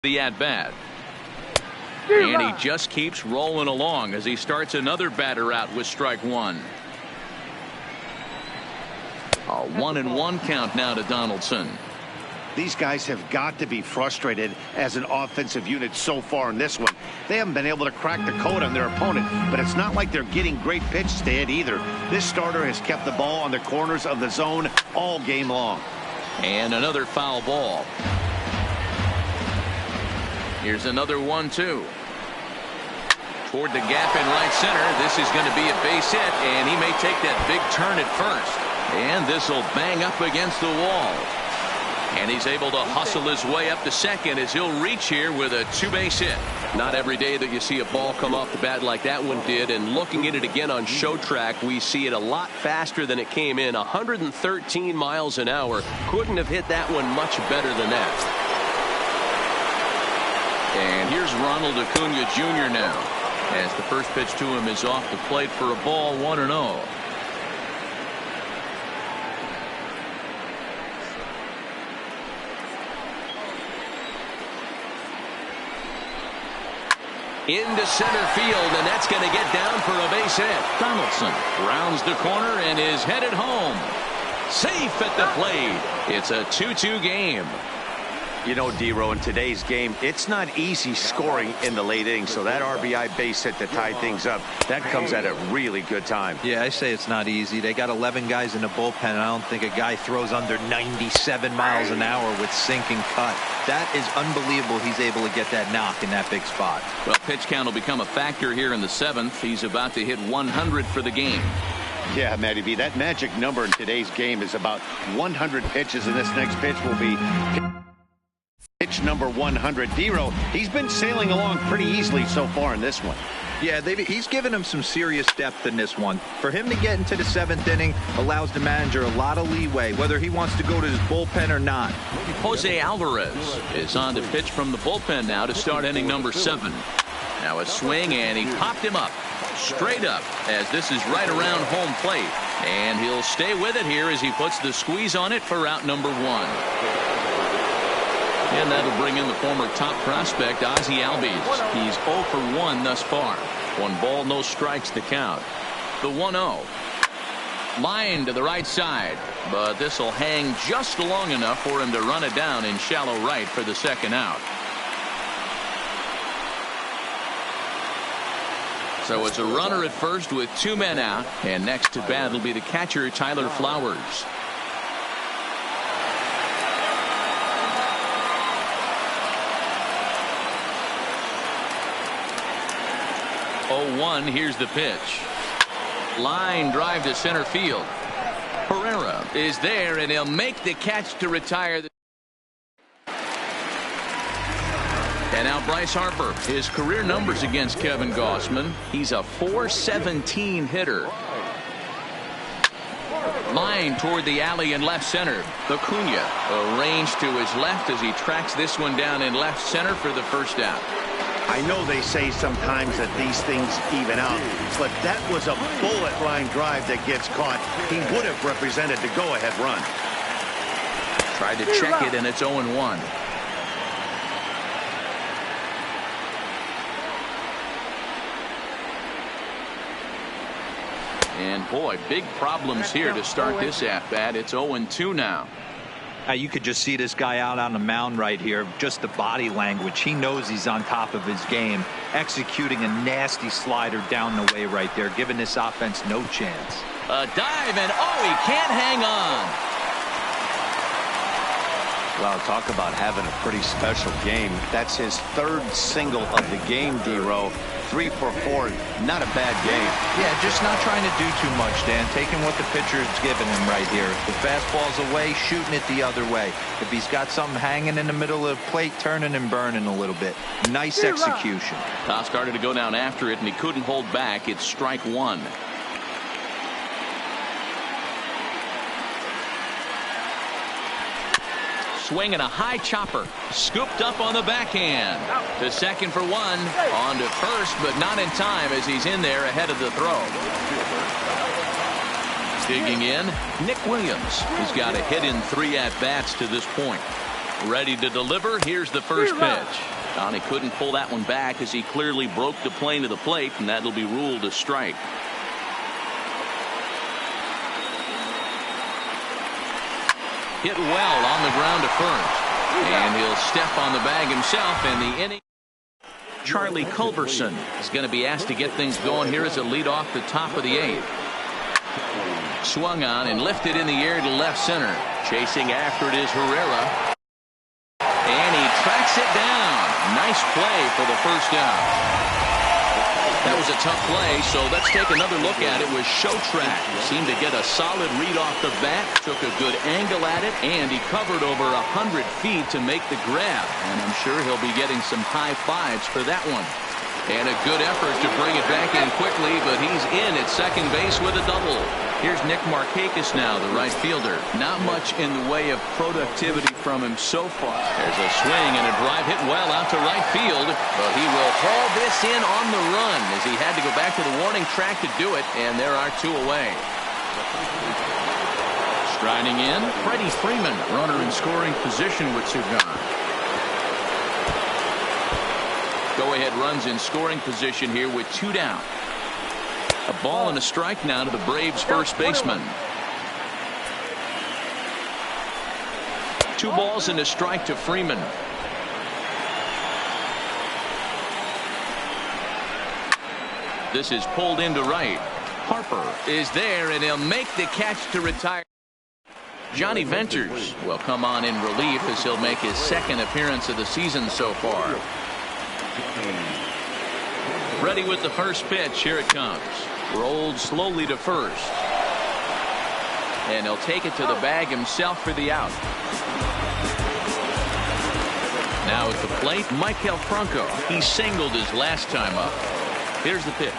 the at-bat. And he just keeps rolling along as he starts another batter out with strike one. A 1-1 count now to Donaldson. These guys have got to be frustrated as an offensive unit so far in this one. They haven't been able to crack the code on their opponent, but it's not like they're getting great pitches to hit either. This starter has kept the ball on the corners of the zone all game long. And another foul ball. Here's another 1-2. Toward the gap in right center. This is going to be a base hit, and he may take that big turn at first. And this will bang up against the wall. And he's able to hustle his way up to second as he'll reach here with a two-base hit. Not every day that you see a ball come off the bat like that one did. And looking at it again on show track, we see it a lot faster than it came in. 113 miles an hour. Couldn't have hit that one much better than that. And here's Ronald Acuna Jr. now, as the first pitch to him is off the plate for a ball, 1-0. Into center field, and that's going to get down for a base hit. Donaldson rounds the corner and is headed home. Safe at the plate. It's a 2-2 game. You know, D-Row, in today's game, it's not easy scoring in the late innings, so that RBI base hit to tie things up, that comes at a really good time. Yeah, I say it's not easy. They got 11 guys in the bullpen, and I don't think a guy throws under 97 miles an hour with sink and cut. That is unbelievable. He's able to get that knock in that big spot. Well, pitch count will become a factor here in the 7th. He's about to hit 100 for the game. Yeah, Matty V, that magic number in today's game is about 100 pitches, and this next pitch will be pitch number 100. D-Row, he's been sailing along pretty easily so far in this one. Yeah, he's given him some serious depth in this one. For him to get into the 7th inning allows the manager a lot of leeway, whether he wants to go to his bullpen or not. Jose Alvarez is on to pitch from the bullpen now to start inning number 7. Now a swing, and he popped him up straight up as this is right around home plate. And he'll stay with it here as he puts the squeeze on it for out number 1. And that'll bring in the former top prospect, Ozzie Albies. He's 0 for 1 thus far. 1 ball, no strikes to count. The 1-0. Line to the right side, but this will hang just long enough for him to run it down in shallow right for the second out. So it's a runner at first with 2 men out, and next to bat will be the catcher, Tyler Flowers. 0-1. Here's the pitch. Line drive to center field. Pereira is there, and he'll make the catch to retire. And now Bryce Harper. His career numbers against Kevin Gausman. He's a .417 hitter. Line toward the alley in left center. Acuna arranged to his left as he tracks this one down in left center for the first out. I know they say sometimes that these things even out, but that was a bullet line drive that gets caught. He would have represented the go-ahead run. Tried to check it, and it's 0-1. And boy, big problems here to start this at-bat. It's 0-2 now. You could just see this guy out on the mound right here. Just the body language. He knows he's on top of his game. Executing a nasty slider down the way right there, giving this offense no chance. A dive, and he can't hang on. Well, talk about having a pretty special game. That's his 3rd single of the game, D-Row. 3 for 4. Not a bad game. Yeah, just not trying to do too much, Dan. Taking what the pitcher's giving him right here. If the fastball's away, shooting it the other way. If he's got something hanging in the middle of the plate, turning and burning a little bit. Nice execution. Toss started to go down after it, and he couldn't hold back. It's strike 1. Swing and a high chopper. Scooped up on the backhand. To second for 1. On to first, but not in time as he's in there ahead of the throw. Digging in, Nick Williams. He's got a hit in 3 at-bats to this point. Ready to deliver. Here's the first pitch. He couldn't pull that one back as he clearly broke the plane to the plate, and that'll be ruled a strike. Hit well on the ground to first. And he'll step on the bag himself, and the inning. Charlie Culberson is going to be asked to get things going here as a lead off the top of the 8th. Swung on and lifted in the air to left center. Chasing after it is Herrera. And he tracks it down. Nice play for the first down. That was a tough play, so let's take another look at it with Showtrack. Seemed to get a solid read off the bat, took a good angle at it, and he covered over 100 feet to make the grab. And I'm sure he'll be getting some high fives for that one. And a good effort to bring it back in quickly, but he's in at second base with a double. Here's Nick Markakis now, the right fielder. Not much in the way of productivity from him so far. There's a swing and a drive hit well out to right field, but he will haul this in on the run as he had to go back to the warning track to do it, and there are 2 away. Striding in, Freddie Freeman, runner in scoring position with 2 gone. Go-ahead runs in scoring position here with 2 down. A ball and a strike now to the Braves first baseman. 2 balls and a strike to Freeman. This is pulled into right. Harper is there, and he'll make the catch to retire. Johnny Venters will come on in relief as he'll make his 2nd appearance of the season so far. Ready with the first pitch. Here it comes. Rolled slowly to first. And he'll take it to the bag himself for the out. Now at the plate, Michael Franco. He singled his last time up. Here's the pitch.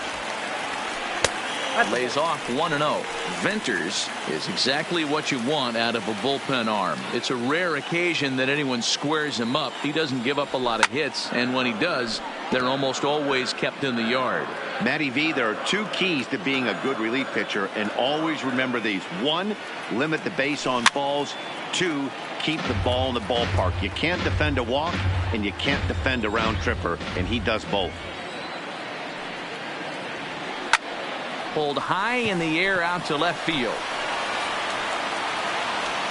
Lays off 1-0. Venters is exactly what you want out of a bullpen arm. It's a rare occasion that anyone squares him up. He doesn't give up a lot of hits, and when he does, they're almost always kept in the yard. Matty V, there are 2 keys to being a good relief pitcher, and always remember these. 1, limit the base on balls. 2, keep the ball in the ballpark. You can't defend a walk, and you can't defend a round tripper, and he does both. Pulled high in the air out to left field.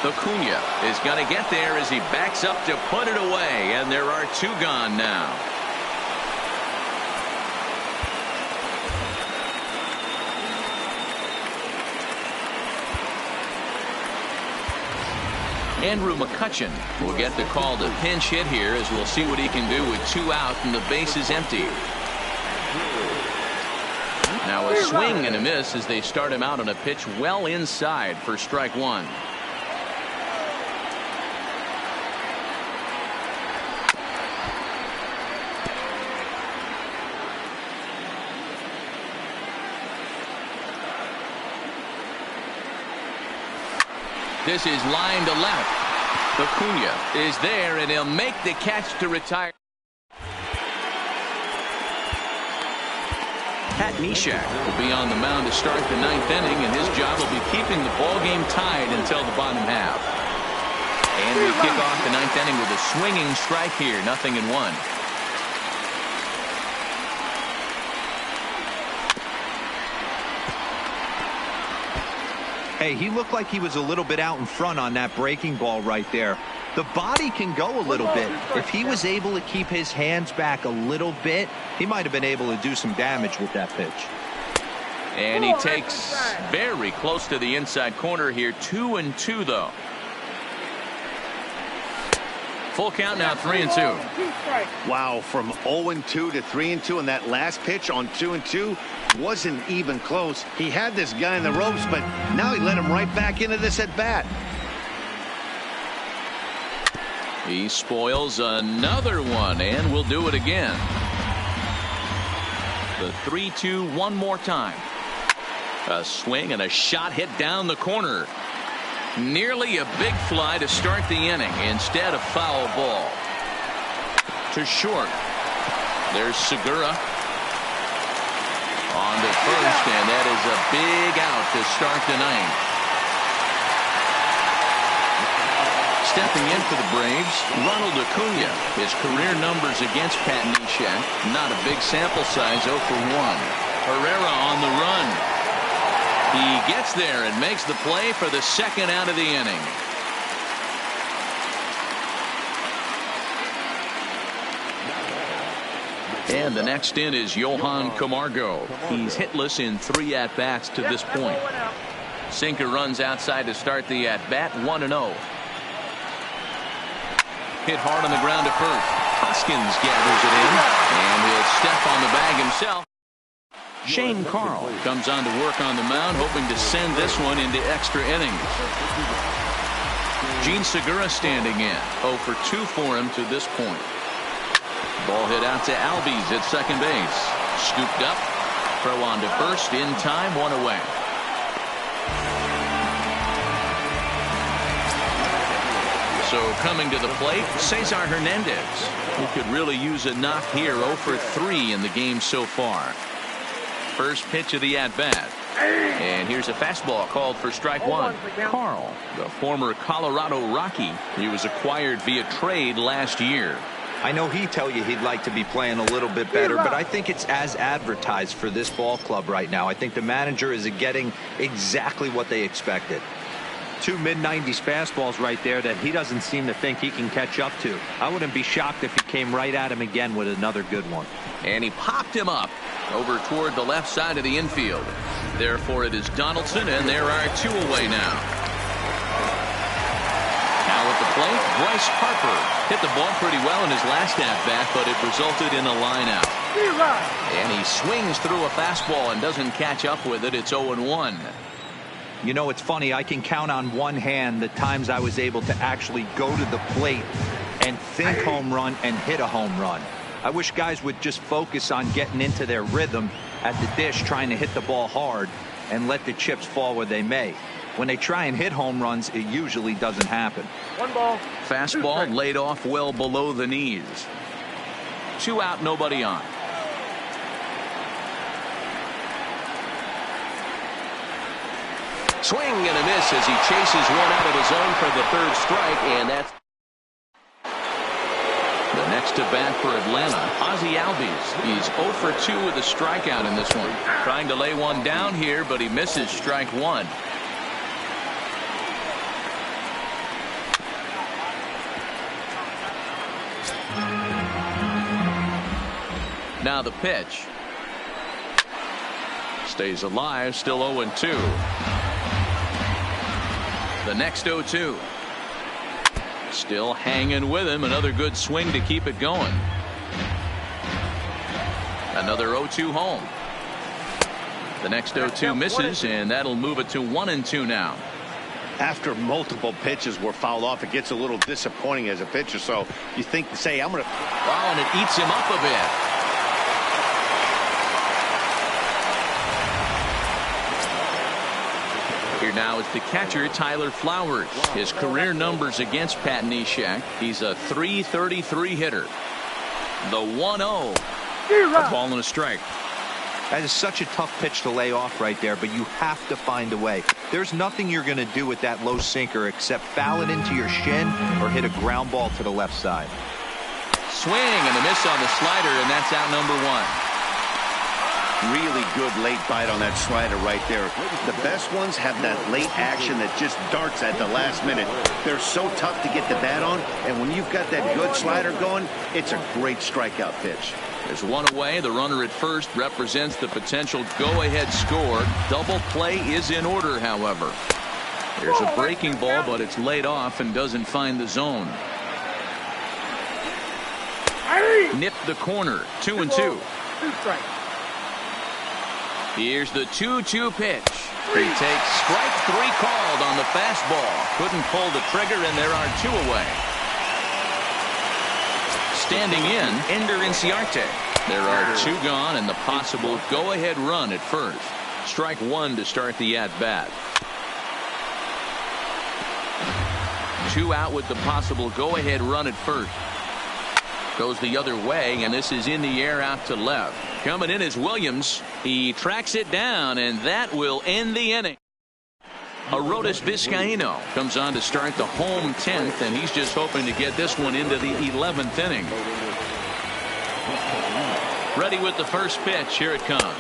Acuna is going to get there as he backs up to put it away, and there are 2 gone now. Andrew McCutchen will get the call to pinch hit here, as we'll see what he can do with 2 out and the base is empty. Now a swing and a miss as they start him out on a pitch well inside for strike 1. This is line to left. Acuna is there, and he'll make the catch to retire. Pat Neshek will be on the mound to start the 9th inning, and his job will be keeping the ball game tied until the bottom half. And we kick off the 9th inning with a swinging strike here, 0-1. Hey, he looked like he was a little bit out in front on that breaking ball right there. The body can go a little bit. If he was able to keep his hands back a little bit, he might have been able to do some damage with that pitch. And he takes very close to the inside corner here. 2-2 though. Full count now, 3-2. Wow, from 0-2 to 3-2, and that last pitch on 2-2 wasn't even close. He had this guy in the ropes, but now he let him right back into this at bat. He spoils another one, and will do it again. The 3-2 one more time. A swing and a shot hit down the corner. Nearly a big fly to start the inning. Instead, a foul ball. To short. There's Segura. On to first, and that is a big out to start the 9th. stepping in for the Braves, Ronald Acuna. His career numbers against Pat Neshek, not a big sample size, 0 for 1. Herrera on the run. He gets there and makes the play for the second out of the inning. And the next in is Johan Camargo. He's hitless in 3 at-bats to this point. Sinker runs outside to start the at-bat, 1-0. Hit hard on the ground to first. Hoskins gathers it in, and he'll step on the bag himself. Shane Carl comes on to work on the mound, hoping to send this one into extra innings. Gene Segura standing in, 0 for 2 for him to this point. Ball hit out to Albies at second base. Scooped up. Throw on to first. In time. 1 away. So coming to the plate, Cesar Hernandez. He could really use a knock here. 0 for 3 in the game so far. First pitch of the at-bat. And here's a fastball called for strike 1. Carl, the former Colorado Rocky. He was acquired via trade last year. I know he'd tell you he'd like to be playing a little bit better, but I think it's as advertised for this ball club right now. I think the manager is getting exactly what they expected. 2 mid-90s fastballs right there that he doesn't seem to think he can catch up to. I wouldn't be shocked if he came right at him again with another good one. And he popped him up over toward the left side of the infield. Therefore it is Donaldson, and there are 2 away now. Now at the plate, Bryce Harper hit the ball pretty well in his last at-bat, but it resulted in a line out. And he swings through a fastball and doesn't catch up with it. It's 0-1. You know, it's funny. I can count on one hand the times I was able to actually go to the plate and think home run and hit a home run. I wish guys would just focus on getting into their rhythm at the dish, trying to hit the ball hard and let the chips fall where they may. When they try and hit home runs, it usually doesn't happen. 1 ball. Fastball laid off well below the knees. 2 out, nobody on. Swing and a miss as he chases one out of the zone for the 3rd strike, and that's the next to bat for Atlanta, Ozzie Albies. He's 0 for 2 with a strikeout in this one. Trying to lay one down here, but he misses strike 1. Now the pitch. Stays alive, still 0-2. The next 0-2. Still hanging with him. Another good swing to keep it going. Another 0-2 home. The next 0-2 misses, and that'll move it to 1-2 now. After multiple pitches were fouled off, it gets a little disappointing as a pitcher. So you think, say, I'm going to. Oh, and it eats him up a bit. Here now is the catcher, Tyler Flowers. His career numbers against Pat Neshek. He's a .333 hitter. The 1-0. A ball and a strike. That is such a tough pitch to lay off right there, but you have to find a way. There's nothing you're going to do with that low sinker except foul it into your shin or hit a ground ball to the left side. Swing and a miss on the slider, and that's out number 1. Really good late bite on that slider right there. The best ones have that late action that just darts at the last minute. They're so tough to get the bat on, and when you've got that good slider going, it's a great strikeout pitch. There's 1 away. The runner at first represents the potential go-ahead score. Double play is in order, however. There's a breaking ball, but it's laid off and doesn't find the zone. Nipped the corner. 2-2. Here's the 2-2 pitch. He takes strike 3 called on the fastball. Couldn't pull the trigger, and there are 2 away. Standing in, Ender Inciarte. There are 2 gone and the possible go-ahead run at first. Strike 1 to start the at-bat. 2 out with the possible go-ahead run at first. Goes the other way, and this is in the air out to left. Coming in is Williams. He tracks it down, and that will end the inning. Arodys Vizcaíno comes on to start the home 10th, and he's just hoping to get this one into the 11th inning. Ready with the first pitch. Here it comes.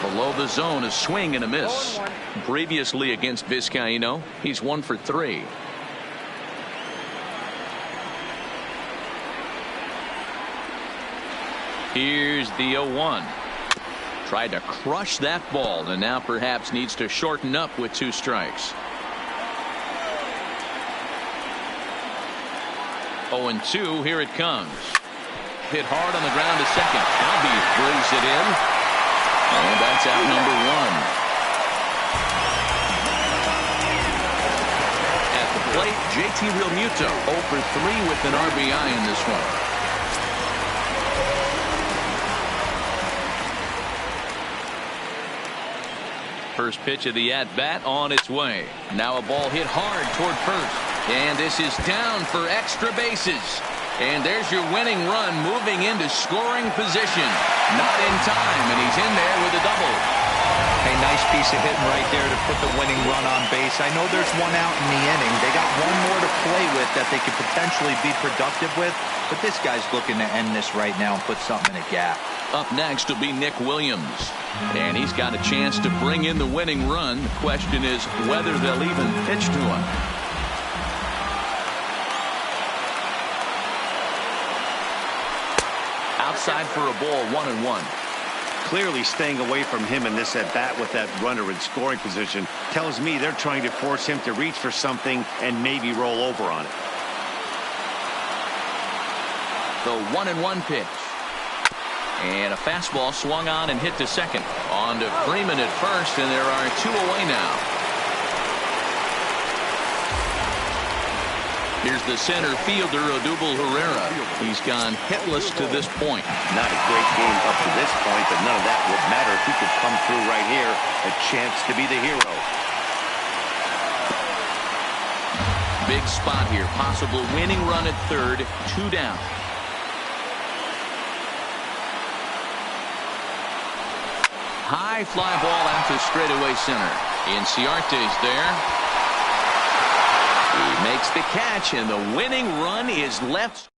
Below the zone, a swing and a miss. Previously against Vizcaíno, he's 1 for 3. Here's the 0-1. Tried to crush that ball, and now perhaps needs to shorten up with 2 strikes. 0-2. Here it comes. Hit hard on the ground to second. Albie brings it in, and that's out number 1. At the plate, JT Realmuto 0 for 3 with an RBI in this one. First pitch of the at-bat on its way. Now a ball hit hard toward first, and this is down for extra bases. And there's your winning run moving into scoring position. Not in time, and he's in there with a double. A nice piece of hitting right there to put the winning run on base. I know there's 1 out in the inning. They got 1 more to play with that they could potentially be productive with. But this guy's looking to end this right now and put something in a gap. Up next will be Nick Williams. And he's got a chance to bring in the winning run. The question is whether they'll even pitch to him. Outside for a ball, 1-1. Clearly staying away from him in this at-bat with that runner in scoring position tells me they're trying to force him to reach for something and maybe roll over on it. The 1-1 pitch. And a fastball swung on and hit to second. On to Freeman at first, and there are 2 away now. Here's the center fielder, Odubel Herrera. He's gone hitless to this point. Not a great game up to this point, but none of that would matter if he could come through right here. A chance to be the hero. Big spot here. Possible winning run at third. 2 down. High fly ball out to straightaway center. Inciarte's there. He makes the catch, and the winning run is left.